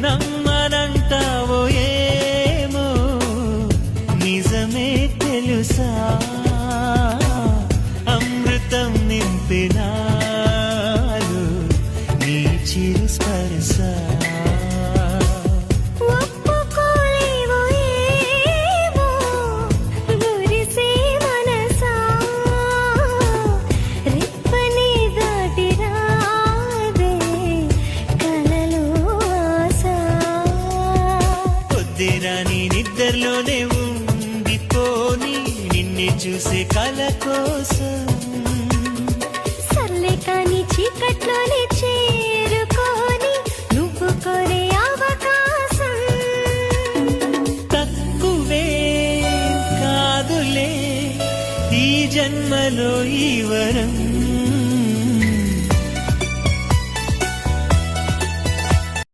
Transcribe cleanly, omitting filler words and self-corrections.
నమ్మనంటావో ఏమో నిజమే తెలుసా అమృతం నింపినాలు నీ చిరు స్పర్శ నీ నిద్రలోనే ఉండిపోని నిన్నే చూసే కల కోసం సర్లే కానీ చీకట్లోనే